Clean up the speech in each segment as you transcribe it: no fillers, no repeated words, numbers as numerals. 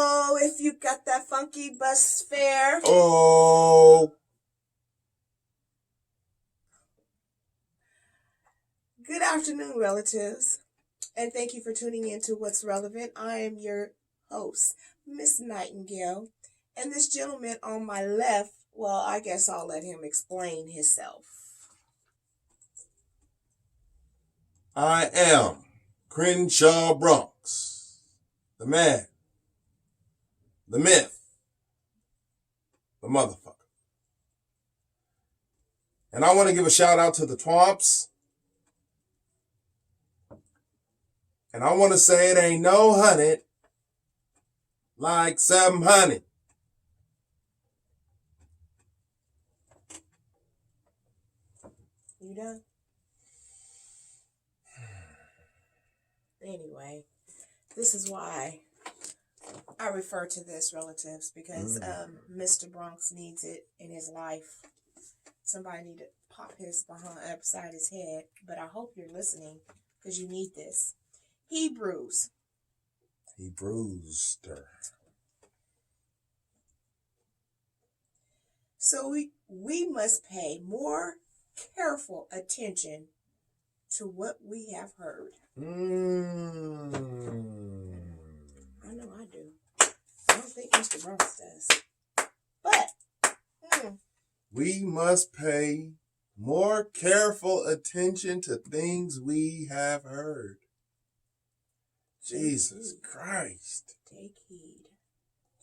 Oh, if you got that funky bus fare. Oh. Good afternoon, relatives, and thank you for tuning in to What's Relevant. I am your host, Miss Nightingale, and this gentleman on my left, well, I guess I'll let him explain himself. I am Crenshaw Bronx, the man, the myth, the motherfucker. And I want to give a shout out to the Twomps. And I want to say it ain't no honey like some honey. You done? Anyway, this is why I refer to this, relatives, because Mr. Bronx needs it in his life. Somebody need to pop his behind upside his head, but I hope you're listening because you need this. Hebrews. He bruised her. So we must pay more careful attention to what we have heard. I know I do. I don't think Mr. Bronx does. But we must pay more careful attention to things we have heard. Jesus Christ. Take heed.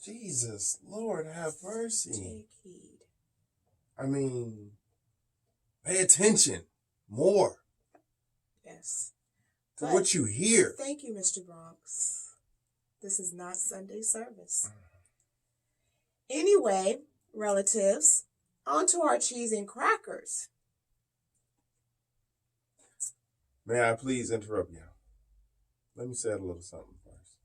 Jesus, Lord, have mercy. Take heed. I mean, pay attention more. Yes. To what you hear. Thank you, Mr. Bronx. This is not Sunday service. Anyway, relatives, on to our cheese and crackers. May I please interrupt you? Let me say a little something first.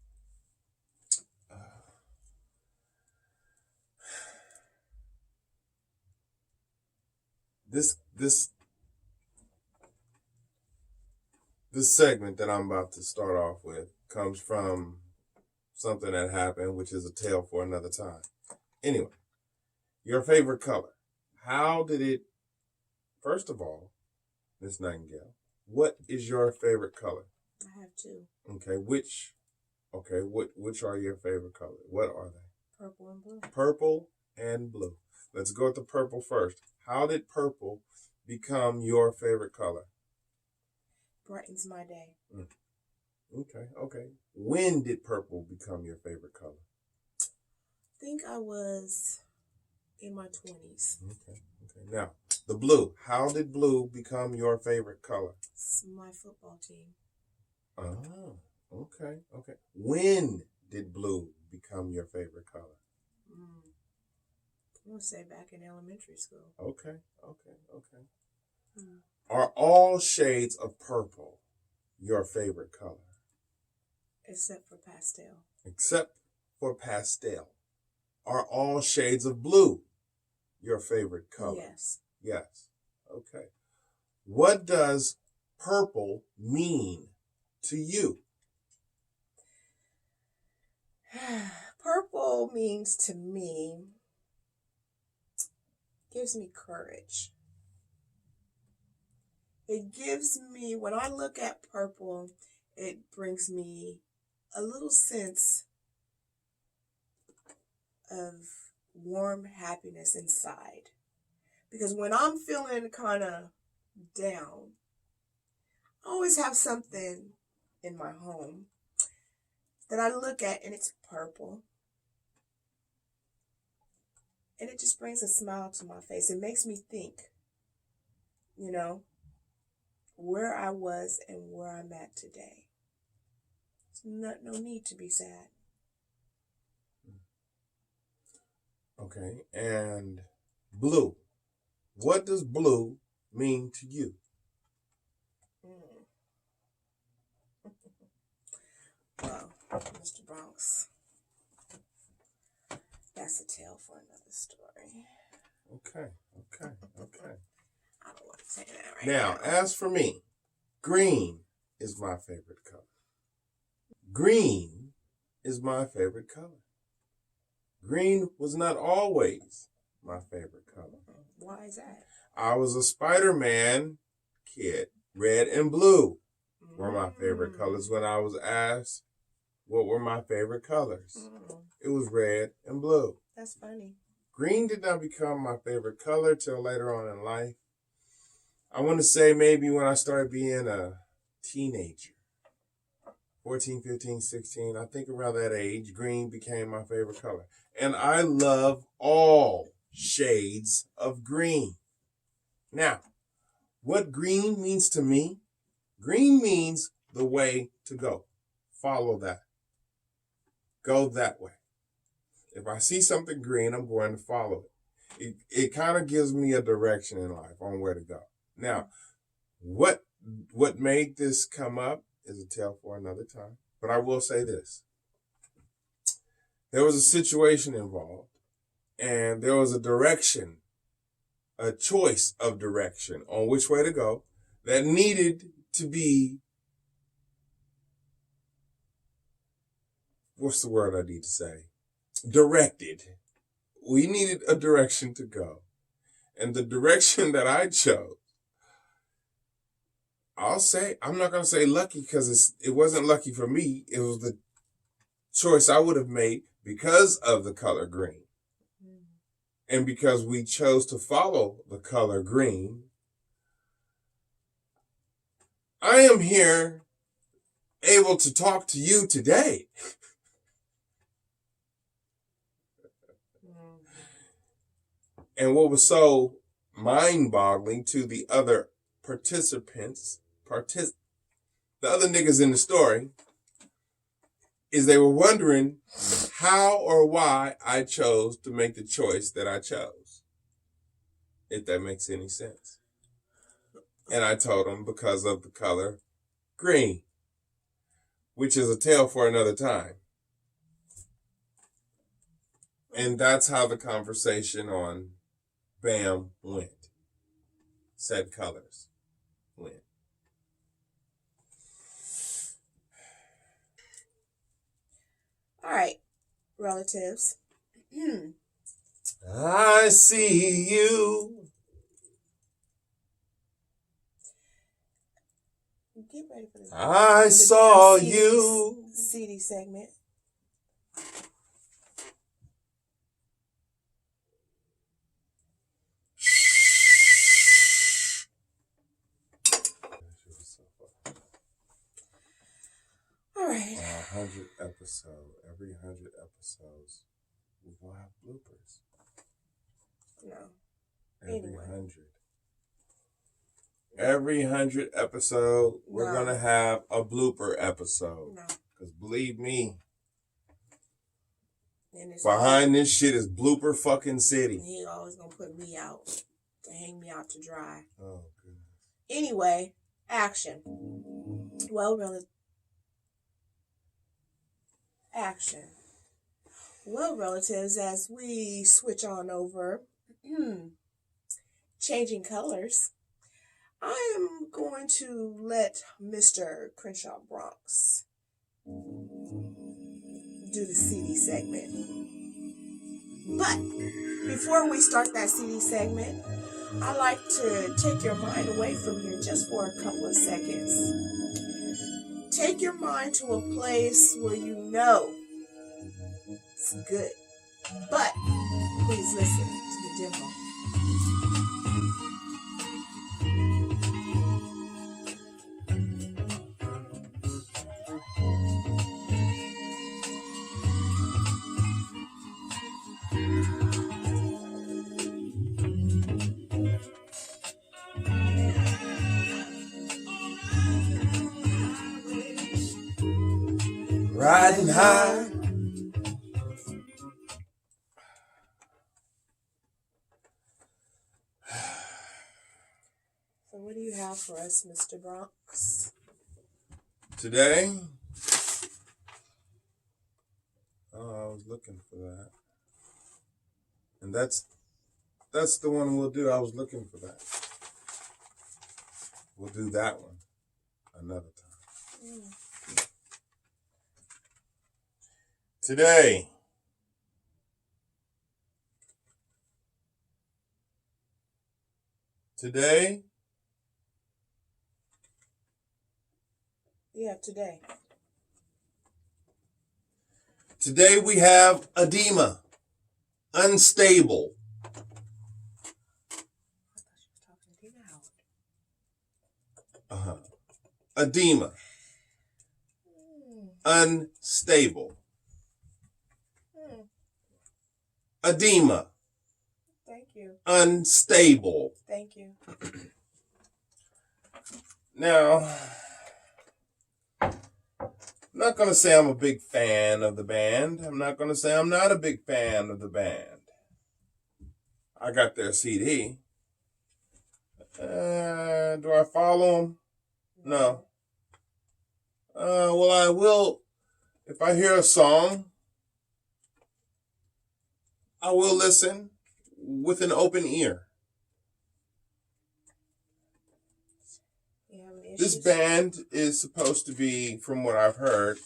This segment that I'm about to start off with comes from something that happened, which is a tale for another time. Anyway, your favorite color. How did it, first of all, Miss Nightingale, what is your favorite color? I have two. Okay, which are your favorite colors? What are they? Purple and blue. Purple and blue. Let's go with the purple first. How did purple become your favorite color? Brightens my day. Okay. When did purple become your favorite color? I think I was in my 20s. Okay. Now, the blue. How did blue become your favorite color? It's my football team. Oh, okay. When did blue become your favorite color? I'm going to say back in elementary school. Okay. Are all shades of purple your favorite color? Except for pastel. Except for pastel. Are all shades of blue your favorite color? Yes. Okay. What does purple mean to you? Purple means to me, gives me courage. It gives me, when I look at purple, it brings me a little sense of warm happiness inside. Because when I'm feeling kind of down, I always have something in my home that I look at and it's purple. And it just brings a smile to my face. It makes me think, where I was and where I'm at today. There's no need to be sad. Okay, and blue. What does blue mean to you? Well, Mr. Bronx, that's a tale for another story. Okay. I don't want to say that right now. As for me, green is my favorite color. Green is my favorite color. green was not always my favorite color. Why is that? I was a Spider-Man kid. Red and blue were my favorite colors when I was asked what were my favorite colors. It was red and blue. That's funny. Green did not become my favorite color till later on in life. I want to say maybe when I started being a teenager. 14, 15, 16. I think around that age, green became my favorite color. And I love all shades of green. Now, what green means to me? Green means the way to go. Follow that. Go that way. If I see something green, I'm going to follow it. It kind of gives me a direction in life on where to go. Now, what made this come up is a tale for another time. But I will say this. There was a situation involved, and there was a direction, a choice of direction on which way to go that needed to be, what's the word I need to say? Directed. We needed a direction to go. And the direction that I chose, I'm not going to say lucky because it wasn't lucky for me. It was the choice I would have made because of the color green. And because we chose to follow the color green, I am here able to talk to you today. And what was so mind-boggling to the other participants, the other niggas in the story, is they were wondering how or why I chose to make the choice that I chose. If that makes any sense. And I told them because of the color green, which is a tale for another time. And that's how the conversation on BAM went. Said colors went. All right, relatives. I see you. Get ready for this. I saw you. CD segment. All right. 100 episodes. Every 100 episodes, we're going to have bloopers. No. Every 100. Every 100 episode, we're going to have a blooper episode. No. Because believe me, and behind this shit is blooper fucking city. He always going to put me out, to hang me out to dry. Oh, goodness. Anyway, action. Well, relatives, as we switch on over, changing colors, I am going to let Mr. Crenshaw Bronx do the CD segment. But before we start that CD segment, I'd like to take your mind away from here just for a couple of seconds. Take your mind to a place where you know it's good. But please listen to the demo. Riding high. So what do you have for us, Mr. Bronx? Today, I was looking for that. And that's the one we'll do. I was looking for that. We'll do that one another time. Today, Today, Yeah, today. today we have edema, unstable. I thought she was talking to Tina Howard. Edema, unstable. Edema, Thank you. unstable. Thank you. Now, I'm not going to say I'm a big fan of the band. I'm not going to say I'm not a big fan of the band. I got their CD. Do I follow them? No. Well, I will. If I hear a song, I will listen with an open ear. You have any This issues? band is supposed to be, from what I've heard,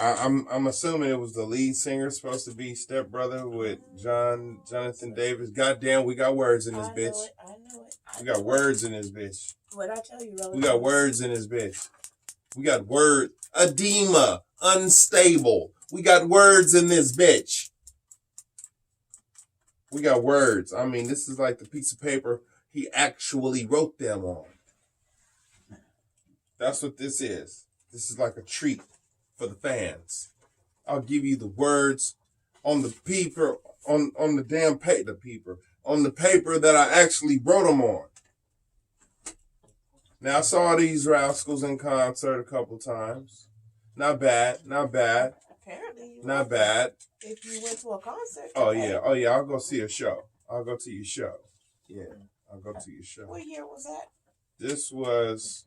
I'm assuming it was the lead singer supposed to be stepbrother with Jonathan Davis. Goddamn, we got words in this bitch. I know it. We got words in this bitch. What'd I tell you, Roland? We got words in this bitch. We got word edema, unstable. We got words in this bitch. We got words. I mean, this is like the piece of paper he actually wrote them on. That's what this is. This is like a treat for the fans. I'll give you the words on the paper, on the damn paper, on the paper that I actually wrote them on. Now, I saw these rascals in concert a couple times. Not bad, not bad. Apparently, you Not bad. If you went to a concert. Oh, today. yeah. Oh, yeah. I'll go see a show. I'll go to your show. Yeah. I'll go to your show. What year was that? This was...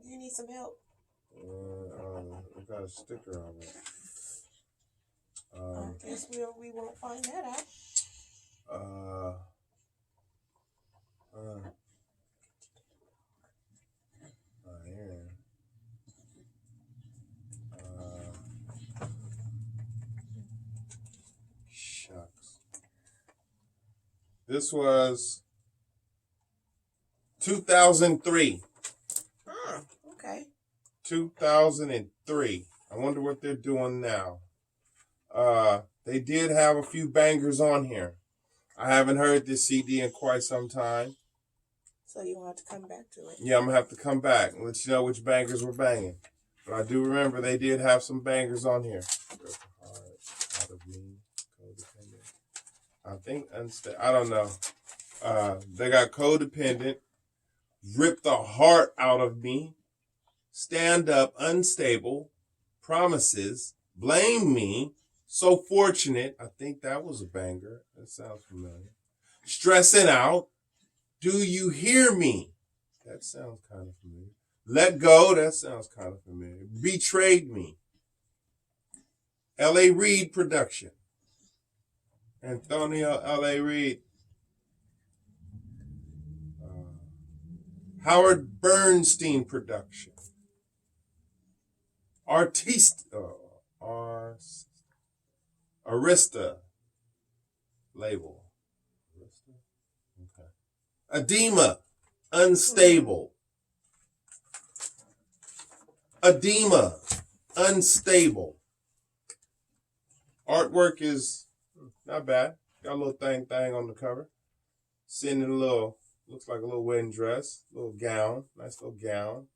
You need some help? I got a sticker on it. I guess we won't find that out. Here. Shucks. This was 2003. Okay. 2003. I wonder what they're doing now. They did have a few bangers on here. I haven't heard this CD in quite some time. So you'll have to come back to it. Yeah, I'm going to have to come back and let you know which bangers were banging. But I do remember they did have some bangers on here. Out of me, codependent. I think, I don't know. They got codependent, rip the heart out of me, stand up, unstable, promises, blame me, so fortunate. I think that was a banger. That sounds familiar. Stressing out. Do you hear me? That sounds kind of familiar. Let go. That sounds kind of familiar. Betrayed me. L.A. Reid production. Antonio L.A. Reid. Howard Bernstein production. Arista label. Okay. Edema, unstable. Edema, unstable. Artwork is not bad. Got a little thing on the cover. Sitting in a little, looks like a little wedding dress, little gown, nice little gown.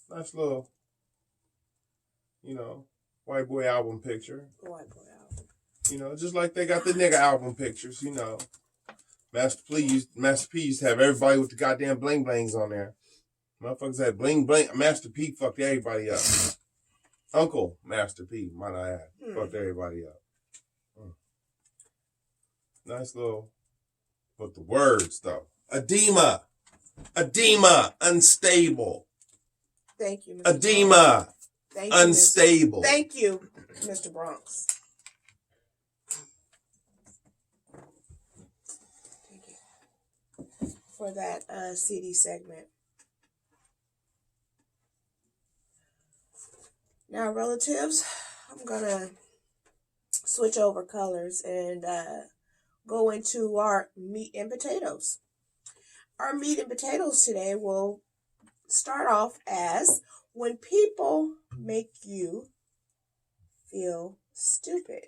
Nice little, white boy album picture. White boy album. Just like they got the nigga album pictures, Master P used to have everybody with the goddamn bling blings on there. Motherfuckers had bling bling. Master P fucked everybody up. Uncle Master P, might I add, fucked everybody up. Nice little, but the words though. Edema, unstable. Thank you, Mr. Edema, Thank you, unstable. Thank you, Mr. Bronx. Thank you for that CD segment. Now, relatives, I'm going to switch over colors and go into our meat and potatoes. Our meat and potatoes today will start off as when people make you feel stupid.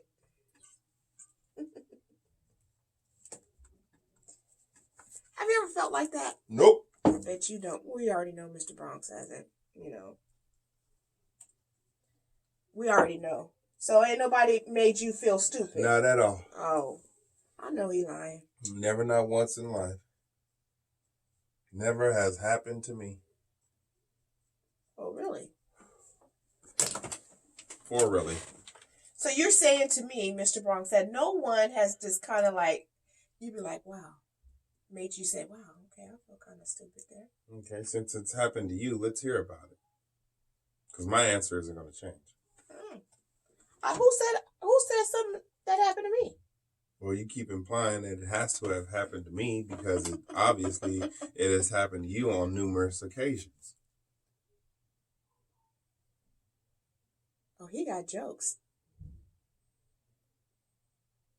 Have you ever felt like that? Nope. I bet you don't. We already know Mr. Bronx hasn't, We already know. So ain't nobody made you feel stupid. Not at all. Oh, I know he lying. Never, not once in life. Never has happened to me. Oh, really? For really. So you're saying to me, Mr. Bronx, that no one has just kind of like, you'd be like, wow, made you say, wow, okay, I feel kind of stupid there. Okay, since it's happened to you, let's hear about it. Because my answer isn't going to change. Who said something that happened to me? Well, you keep implying that it has to have happened to me because obviously it has happened to you on numerous occasions. Oh, he got jokes.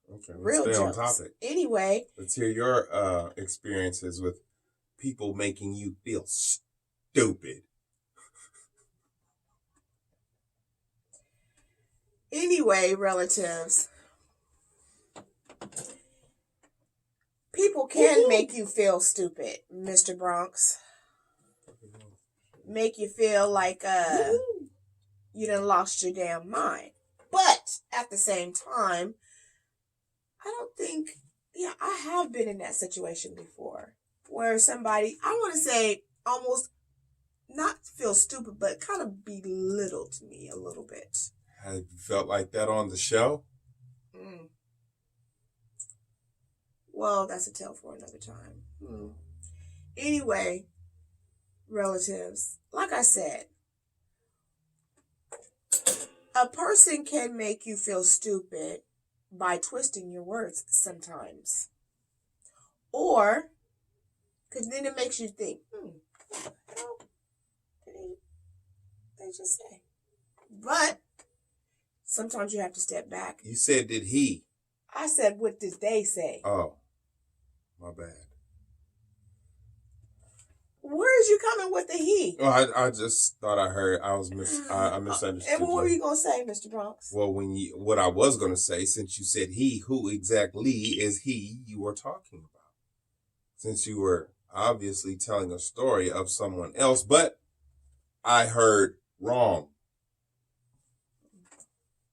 Okay, let's Real stay jokes. on topic. Anyway. Let's hear your experiences with people making you feel stupid. Anyway, relatives, people can make you feel stupid, Mr. Bronx. Make you feel like you done lost your damn mind. But at the same time, I don't think, I have been in that situation before where somebody, I want to say almost not feel stupid, but kind of belittled me a little bit. Have you felt like that on the show? Well, that's a tale for another time. Anyway, relatives, like I said, a person can make you feel stupid by twisting your words sometimes. Or, because then it makes you think, what the hell did they just say? But sometimes you have to step back. You said, did he? I said, what did they say? Oh, my bad. Where is you coming with the he? Oh, I just thought I heard. I misunderstood. And what were you gonna say, Mr. Bronx? Well, what I was gonna say, since you said he, who exactly is he you were talking about? Since you were obviously telling a story of someone else, but I heard wrong.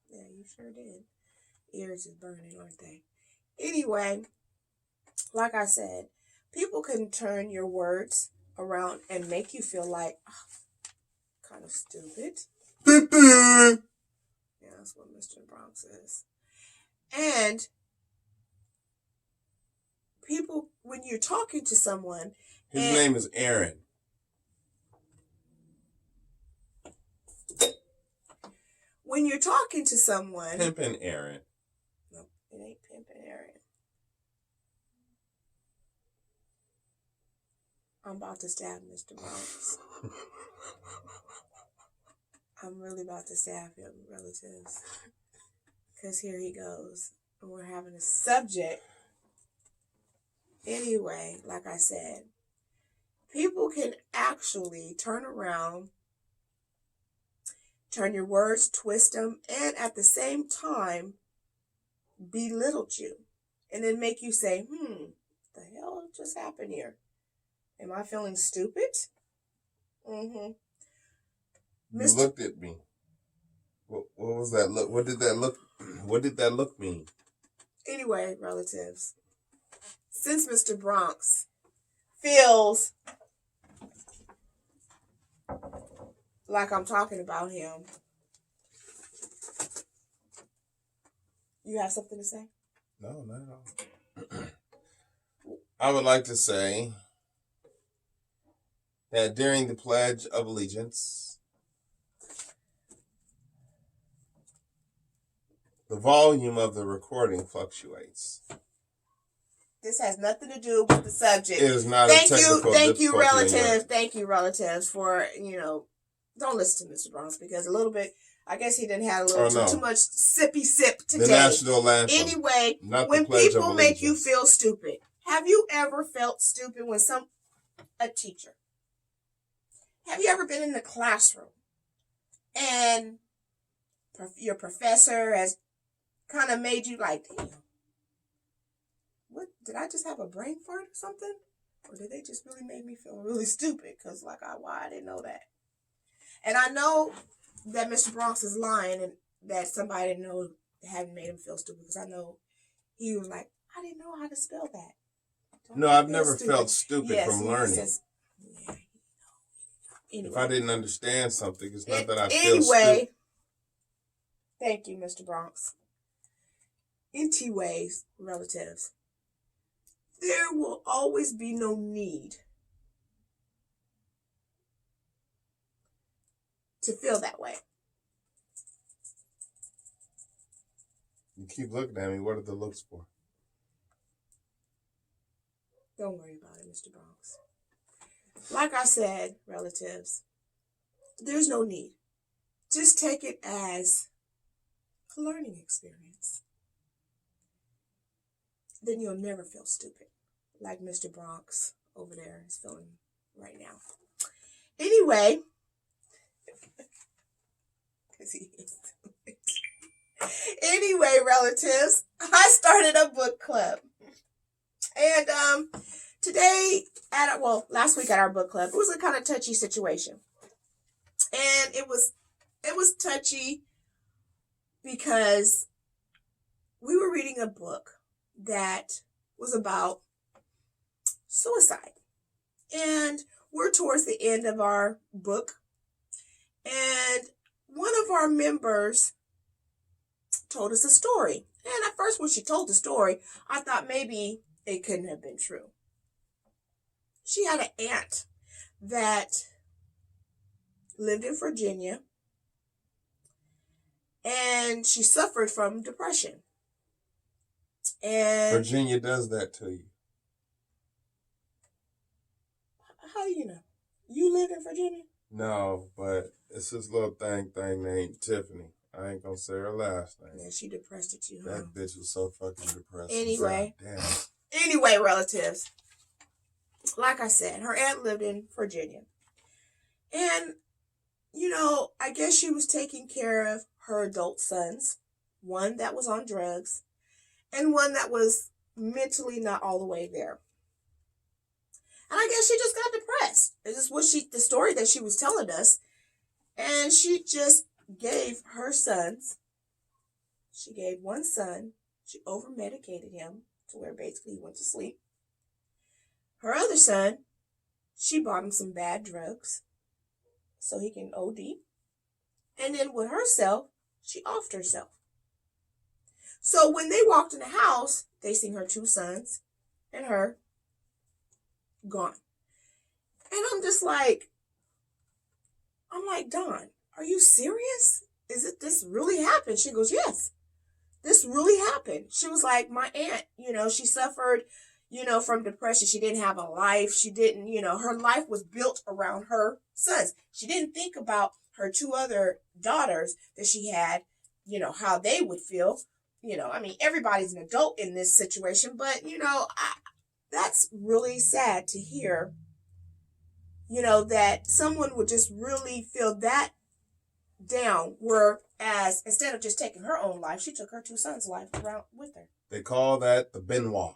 Yeah, you sure did. Ears is burning, aren't they? Anyway, like I said, people can turn your words around and make you feel like kind of stupid. Yeah, that's what Mr. Bronx is. And people, when you're talking to someone, his name is Aaron. When you're talking to someone, Pimpin' Aaron. No, it ain't Pimpin' Aaron. I'm about to stab Mr. Bronx. I'm really about to stab him, relatives. Because here he goes. And we're having a subject. Anyway, like I said, people can actually turn around, turn your words, twist them, and at the same time, belittle you. And then make you say, the hell just happened here? Am I feeling stupid? You looked at me. What was that look? What did that look mean? Anyway, relatives, since Mr. Bronx feels like I'm talking about him, you have something to say? No, not at all. I would like to say that during the Pledge of Allegiance, the volume of the recording fluctuates. This has nothing to do with the subject. It is not a technical Thank you, relatives. anyway. Thank you, relatives, for, don't listen to Mr. Bronx because a little bit, I guess he didn't have a little too much sippy sip today. The national anthem. Anyway, not when people make you allegiance. feel stupid, have you ever felt stupid when a teacher? Have you ever been in the classroom and your professor has kind of made you like, damn, what, did I just have a brain fart or something? Or did they just really make me feel really stupid? Because why I didn't know that. And I know that Mr. Bronx is lying and that somebody didn't know, hadn't made him feel stupid. Because I know he was like, I didn't know how to spell that. No, I've never felt stupid from learning. Says, yeah, anyway. If I didn't understand something, it's not that I feel stupid. Anyway, thank you, Mr. Bronx. Ways, relatives, there will always be no need to feel that way. You keep looking at me. What are the looks for? Don't worry about it, Mr. Bronx. Like I said, relatives, there's no need. Just take it as a learning experience. Then you'll never feel stupid like Mr. Bronx over there is feeling right now. Anyway, anyway, relatives, I started a book club. And last week at our book club, it was a kind of touchy situation. And it was touchy because we were reading a book that was about suicide. And we're towards the end of our book. And one of our members told us a story. And at first when she told the story, I thought maybe it couldn't have been true. She had an aunt that lived in Virginia. And she suffered from depression. And Virginia does that to you. How do you know? You live in Virginia? No, but it's this little thing named Tiffany. I ain't gonna say her last name. Yeah, she depressed at you, huh? That bitch was so fucking depressed. Anyway. Damn. Anyway, relatives. Like I said, her aunt lived in Virginia. And, I guess she was taking care of her adult sons. One that was on drugs. And one that was mentally not all the way there. And I guess she just got depressed. This was the story that she was telling us. And she just gave her sons. She gave one son. She over-medicated him to where basically he went to sleep. Her other son, she bought him some bad drugs so he can OD. And then with herself, she offed herself. So when they walked in the house, they seen her two sons and her gone. And I'm like, Dawn, are you serious? This really happened? She goes, yes, this really happened. She was like, my aunt, she suffered, from depression. She didn't have a life. She didn't, her life was built around her sons. She didn't think about her two other daughters that she had, how they would feel. Everybody's an adult in this situation, but, that's really sad to hear, that someone would just really feel that down, whereas instead of just taking her own life, she took her two sons' life around with her. They call that the Benoit.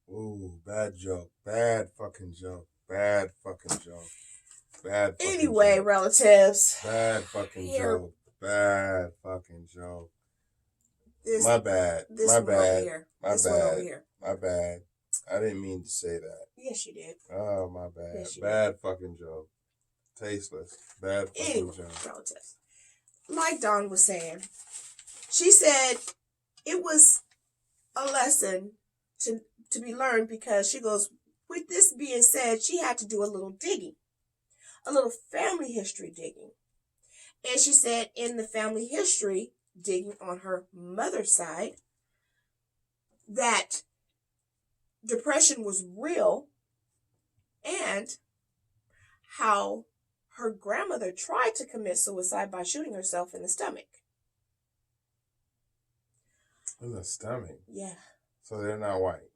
Ooh, bad joke. Bad fucking joke. Bad fucking joke. Bad fucking Anyway, joke. Relatives. Bad fucking joke. Bad fucking joke. My bad. My bad. My bad. My bad. I didn't mean to say that. Yes, you did. Oh, my bad. Yes, bad fucking joke. Tasteless. Bad fucking joke. Relatives. Like Dawn was saying, she said it was a lesson to be learned because she goes, with this being said, she had to do a little digging, a little family history digging. And she said in the family history digging on her mother's side, that depression was real and how her grandmother tried to commit suicide by shooting herself in the stomach. In the stomach? Yeah. So they're not white?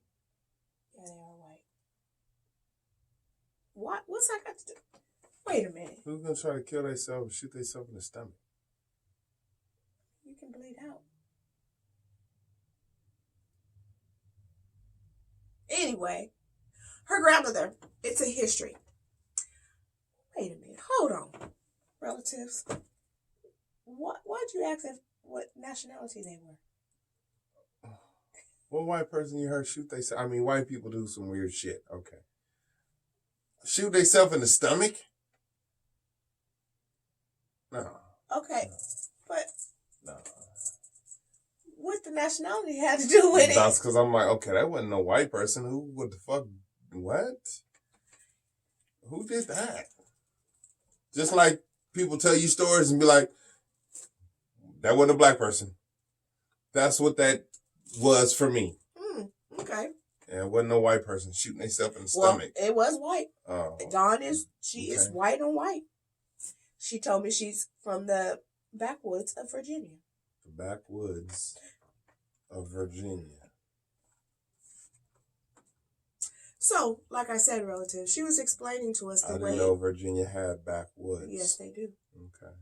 Yeah, they are white. What? What's that got to do? Wait a minute. Who's going to try to kill themselves, shoot themselves in the stomach? You can bleed out. Anyway, her grandmother, it's a history. Wait a minute. Hold on. Relatives. Why'd you ask if what nationality they were? One white person you heard shoot themselves? I mean, white people do some weird shit. Okay. Shoot themselves in the stomach? No. Okay. No. But No. what the nationality had to do with it? That's because I'm like, okay, that wasn't no white person. Who, what the fuck, what? Who did that? Just like people tell you stories and be like, that wasn't a black person. That's what that was for me. Okay. And it wasn't no white person shooting themselves in the stomach. It was white. Oh. Dawn is white on white. She told me she's from the backwoods of Virginia. The backwoods of Virginia. So, like I said, relative, she was explaining to us the way... I didn't know Virginia had backwoods. Yes, they do. Okay.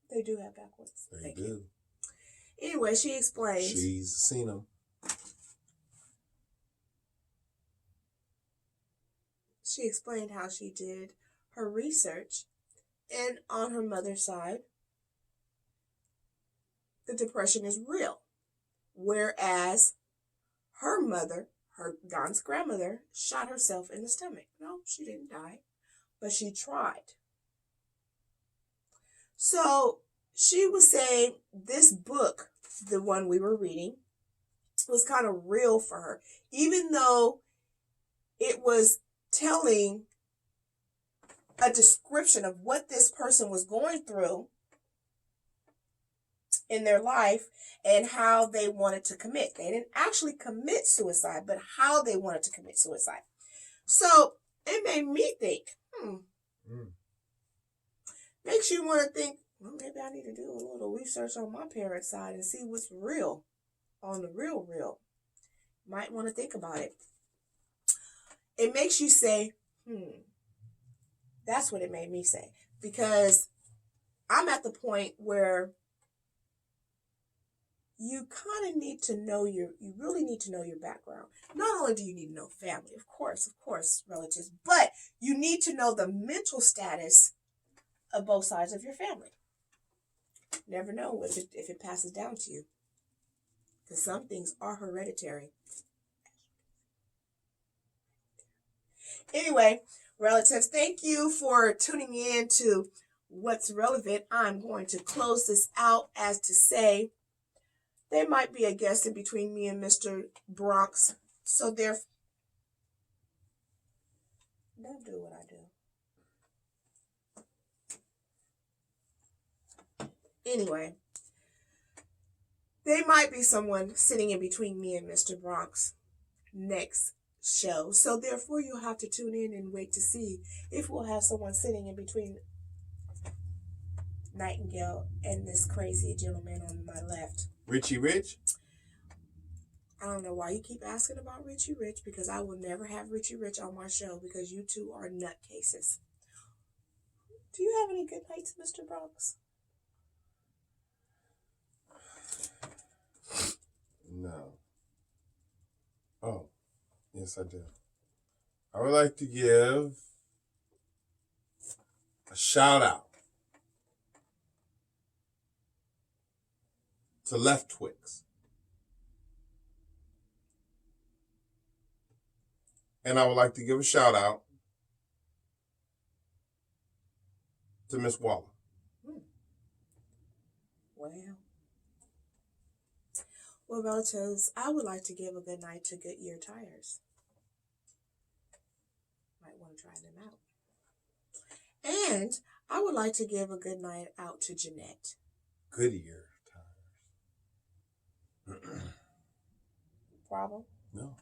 They do have backwoods. They do. Anyway, she explains... She's seen them. She explained how she did her research, and on her mother's side, the depression is real. Whereas her mother, Don's grandmother, shot herself in the stomach. No, she didn't die, but she tried. So she was saying this book, the one we were reading, was kind of real for her, even though it was telling a description of what this person was going through in their life and how they wanted to commit. They didn't actually commit suicide, but how they wanted to commit suicide. So it made me think, makes you want to think, well, maybe I need to do a little research on my parents' side and see what's real on the real. Might want to think about it. It makes you say, That's what it made me say. Because I'm at the point where you kind of need to know you really need to know your background. Not only do you need to know family, of course, relatives, but you need to know the mental status of both sides of your family. Never know if it passes down to you. Because some things are hereditary. Anyway, relatives, thank you for tuning in to What's Relevant. I'm going to close this out as to say there might be a guest in between me and Mr. Bronx. So don't do what I do. Anyway, there might be someone sitting in between me and Mr. Bronx next show. So therefore, you'll have to tune in and wait to see if we'll have someone sitting in between Nightengale and this crazy gentleman on my left. Richie Rich? I don't know why you keep asking about Richie Rich, because I will never have Richie Rich on my show because you two are nutcases. Do you have any good nights, Mr. Bronx? No. Oh, yes, I do. I would like to give a shout out to Left Twix. And I would like to give a shout out to Miss Waller. Well, relatives, I would like to give a good night to Goodyear Tires. Might want to try them out. And I would like to give a good night out to Jeanette. Goodyear Tires. Problem? No.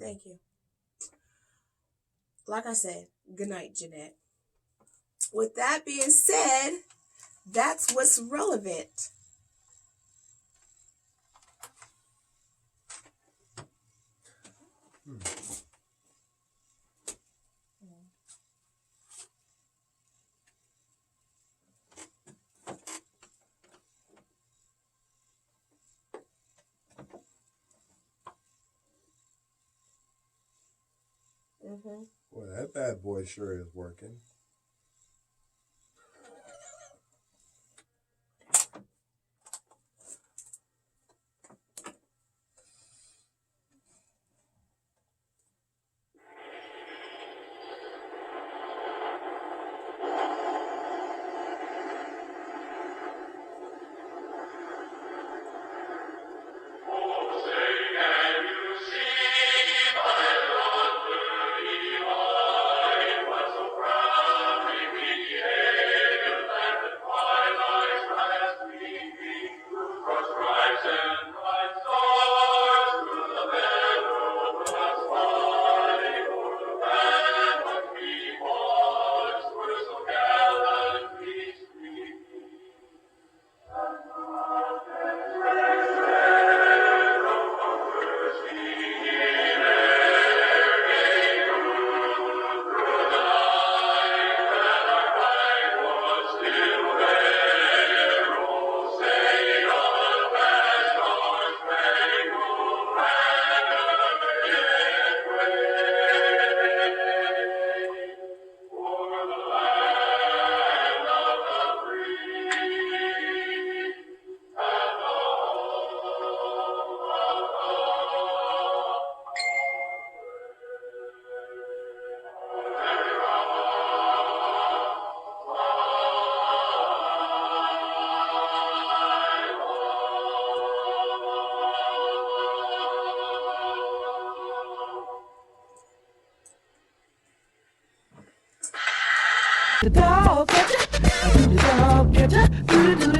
Thank you. like I said, good night, Jeanette. With that being said, that's what's relevant. Well, that bad boy sure is working. The dog catcher, the dog catcher,